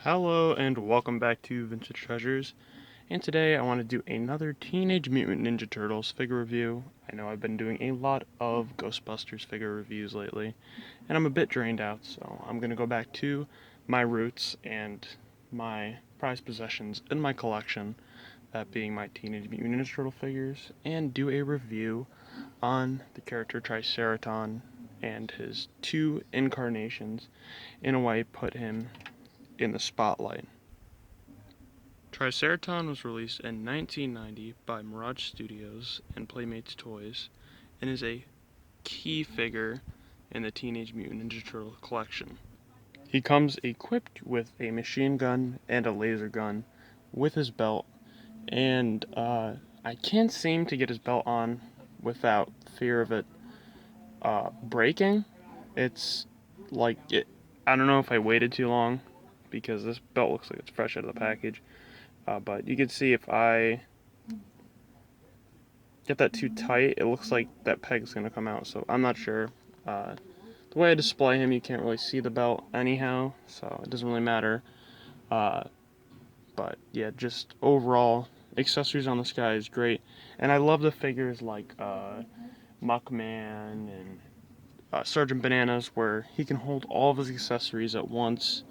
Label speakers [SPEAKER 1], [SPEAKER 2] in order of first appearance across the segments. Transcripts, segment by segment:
[SPEAKER 1] Hello and welcome back to Vintage Treasures, and today I want to do another Teenage Mutant Ninja Turtles figure review. I know I've been doing a lot of Ghostbusters figure reviews lately, and I'm a bit drained out, so I'm going to go back to my roots and my prized possessions in my collection, that being my Teenage Mutant Ninja Turtle figures, and do a review on the character Triceraton and his two incarnations. In a way, put him in the spotlight. Triceraton was released in 1990 by Mirage Studios and Playmates Toys and is a key figure in the Teenage Mutant Ninja Turtle collection. He comes equipped with a machine gun and a laser gun with his belt, and I can't seem to get his belt on without fear of it breaking. It's like it. I don't know if I waited too long because this belt looks like it's fresh out of the package. But you can see if I get that too tight, it looks like that peg's going to come out. So I'm not sure. The way I display him, you can't really see the belt anyhow, so it doesn't really matter. Uh, but yeah, just overall, accessories on this guy is great. And I love the figures like Muckman and Sergeant Bananas, where he can hold all of his accessories at once,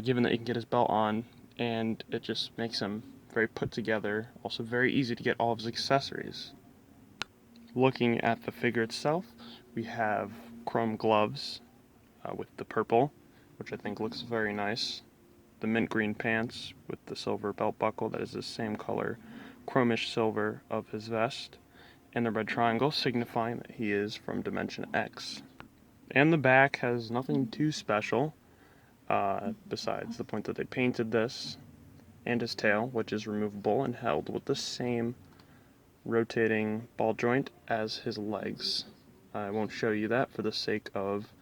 [SPEAKER 1] given that he can get his belt on, and it just makes him very put together, also very easy to get all of his accessories. Looking at the figure itself, we have chrome gloves with the purple, which I think looks very nice. The mint green pants with the silver belt buckle that is the same color, chromish silver of his vest, and the red triangle signifying that he is from Dimension X. And the back has nothing too special, besides the point that they painted this, and his tail, which is removable and held with the same rotating ball joint as his legs. I won't show you that for the sake of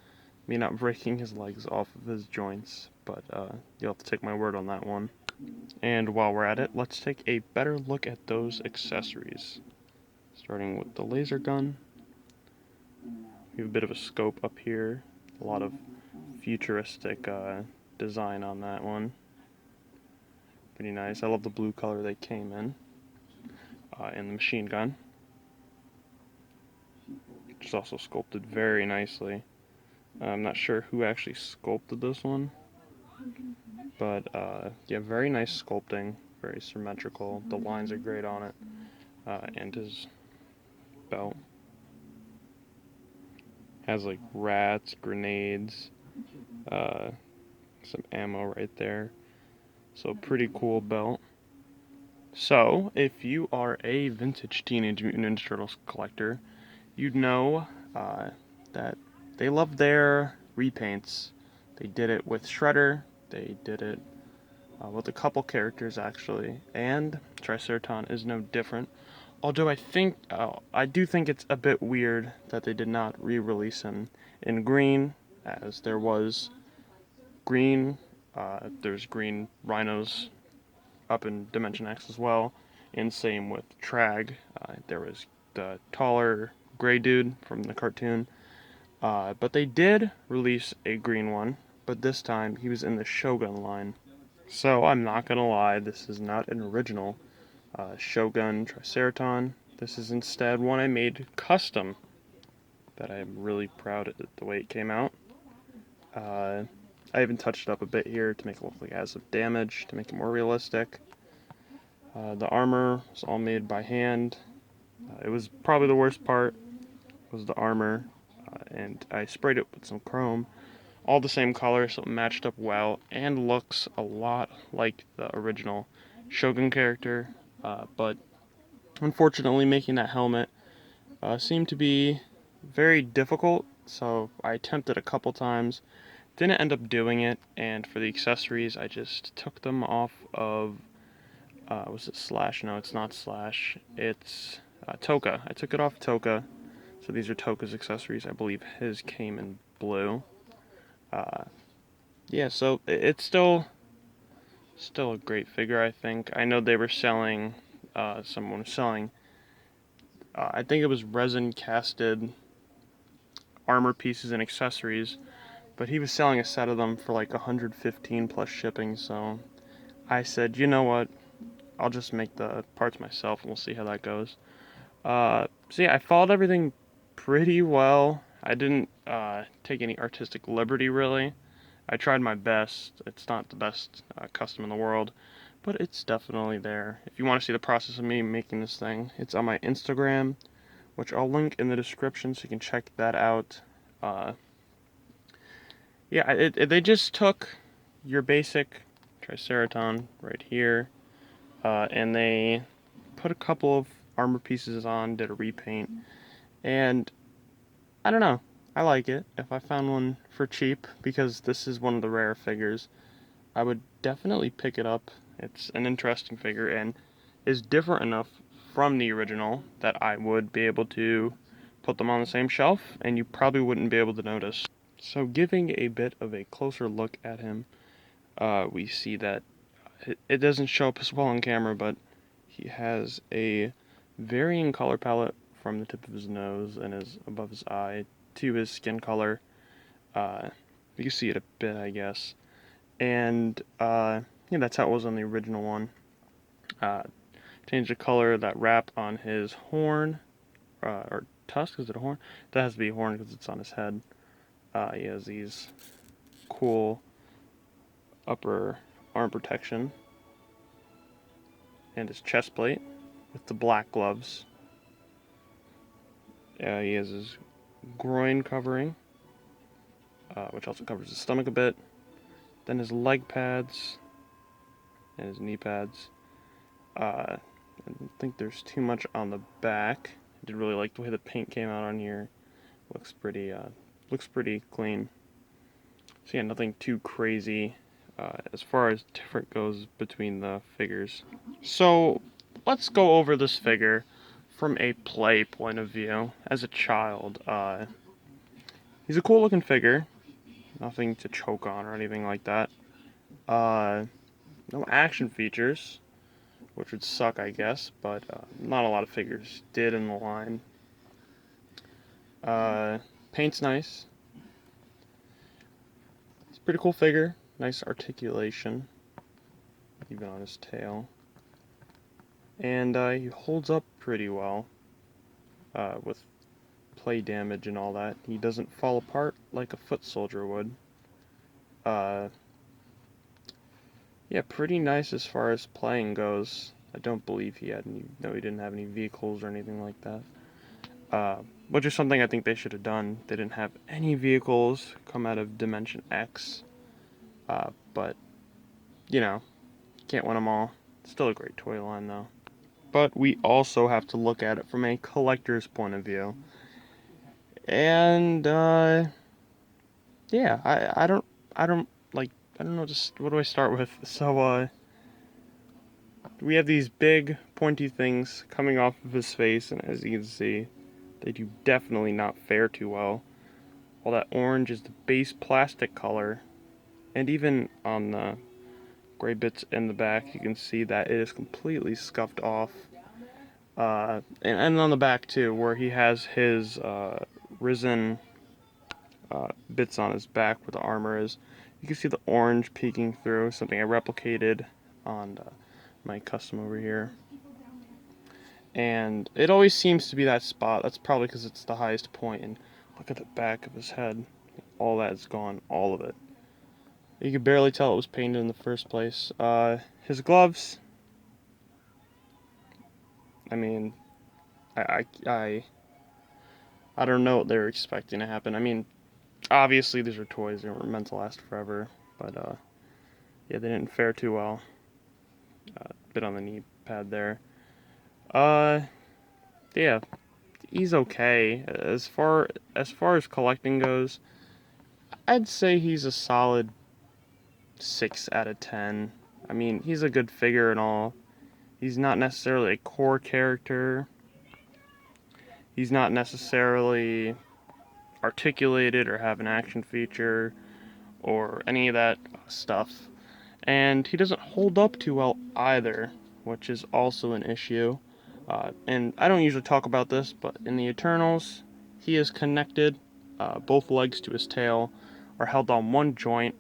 [SPEAKER 1] me not breaking his legs off of his joints, but you'll have to take my word on that one. And while we're at it, let's take a better look at those accessories. Starting with the laser gun. We have a bit of a scope up here, a lot of futuristic design on that one. Pretty nice. I love the blue color they came in. And the machine gun, which is also sculpted very nicely. I'm not sure who actually sculpted this one, but yeah, very nice sculpting, very symmetrical. The lines are great on it, and his belt has like rats, grenades, some ammo right there. So pretty cool belt. So if you are a vintage Teenage Mutant Ninja Turtles collector, you'd know that they love their repaints. They did it with Shredder, they did it with a couple characters actually, and Triceraton is no different. Although I do think it's a bit weird that they did not re-release him in green, as there was green, there's green rhinos up in Dimension X as well, and same with Trag. There was the taller gray dude from the cartoon, but they did release a green one, but this time he was in the Shogun line. So I'm not gonna lie, this is not an original Shogun Triceraton. This is instead one I made custom, that I'm really proud of the way it came out. I even touched it up a bit here to make it look like it has some damage, to make it more realistic. The armor was all made by hand. It was probably the worst part, was the armor, and I sprayed it with some chrome. All the same color, so it matched up well, and looks a lot like the original Shogun character, but unfortunately making that helmet seemed to be very difficult, so I attempted a couple times, didn't end up doing it, and for the accessories I just took them off of, was it Slash? No, it's not Slash, it's Toka. I took it off Toka, so these are Toka's accessories. I believe his came in blue. Yeah, so it's still a great figure, I think. I know they were selling, someone was selling, I think it was resin casted armor pieces and accessories, but he was selling a set of them for like 115 plus shipping, so I said, you know what, I'll just make the parts myself and we'll see how that goes. So yeah, I followed everything pretty well. I didn't take any artistic liberty really. I tried my best. It's not the best custom in the world, but it's definitely there. If you want to see the process of me making this thing, it's on my Instagram, which I'll link in the description so you can check that out. Uh, yeah, they just took your basic triceraton right here, and they put a couple of armor pieces on, did a repaint, and I don't know. I like it. If I found one for cheap, because this is one of the rare figures, I would definitely pick it up. It's an interesting figure and is different enough from the original that I would be able to put them on the same shelf and you probably wouldn't be able to notice. So giving a bit of a closer look at him, we see that it doesn't show up as well on camera, but he has a varying color palette from the tip of his nose and his above his eye to his skin color. You can see it a bit, I guess. And yeah, that's how it was on the original one. Changed the color, that wrap on his horn, or tusk, is it a horn? That has to be a horn because it's on his head. He has these cool upper arm protection. And his chest plate with the black gloves. He has his groin covering, which also covers his stomach a bit. Then his leg pads and his knee pads. I don't think there's too much on the back. I did really like the way the paint came out on here. Looks pretty clean. So yeah, nothing too crazy as far as different goes between the figures. So let's go over this figure from a play point of view. As a child, he's a cool looking figure. Nothing to choke on or anything like that. No action features, which would suck, I guess, but not a lot of figures did in the line. Paint's nice. It's a pretty cool figure. Nice articulation, even on his tail. And he holds up pretty well with play damage and all that. He doesn't fall apart like a foot soldier would. Yeah, pretty nice as far as playing goes. I don't believe he had any, no, he didn't have any vehicles or anything like that. Which is something I think they should have done. They didn't have any vehicles come out of Dimension X. But, you know, can't win them all. Still a great toy line, though. But we also have to look at it from a collector's point of view. And, yeah, I don't know, just, what do I start with? So, we have these big, pointy things coming off of his face, and as you can see, they do definitely not fare too well. All that orange is the base plastic color, and even on the gray bits in the back, you can see that it is completely scuffed off. And on the back too, where he has his risen bits on his back where the armor is, you can see the orange peeking through, something I replicated on my custom over here. And it always seems to be that spot. That's probably because it's the highest point. And look at the back of his head. All that's gone, all of it. You could barely tell it was painted in the first place. His gloves, I mean, I don't know what they were expecting to happen. I mean, obviously these are toys. They weren't meant to last forever. But, yeah, they didn't fare too well. Bit on the knee pad there. Yeah, he's okay. As far as collecting goes, I'd say he's a solid 6 out of 10. I mean, he's a good figure and all. He's not necessarily a core character. He's not necessarily articulated or have an action feature or any of that stuff. And he doesn't hold up too well either, which is also an issue. And I don't usually talk about this, but in the Eternals, he is connected, both legs to his tail, are held on one joint,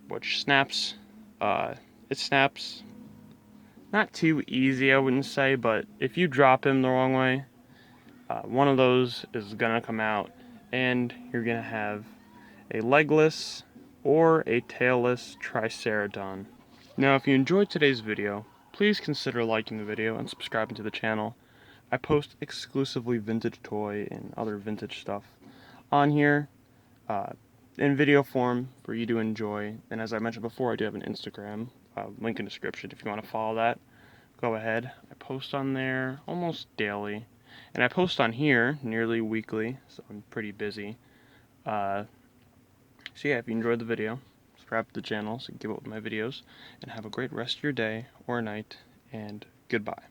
[SPEAKER 1] which snaps. It snaps not too easy, I wouldn't say, but if you drop him the wrong way, one of those is gonna come out, and you're gonna have a legless or a tailless triceraton. Now, if you enjoyed today's video, please consider liking the video and subscribing to the channel. I post exclusively vintage toy and other vintage stuff on here uh, in video form for you to enjoy. And as I mentioned before, I do have an Instagram, link in the description if you want to follow that. Go ahead. I post on there almost daily, and I post on here nearly weekly, so I'm pretty busy. So yeah, if you enjoyed the video, subscribe to the channel so you can keep up with my videos, and have a great rest of your day or night, and goodbye.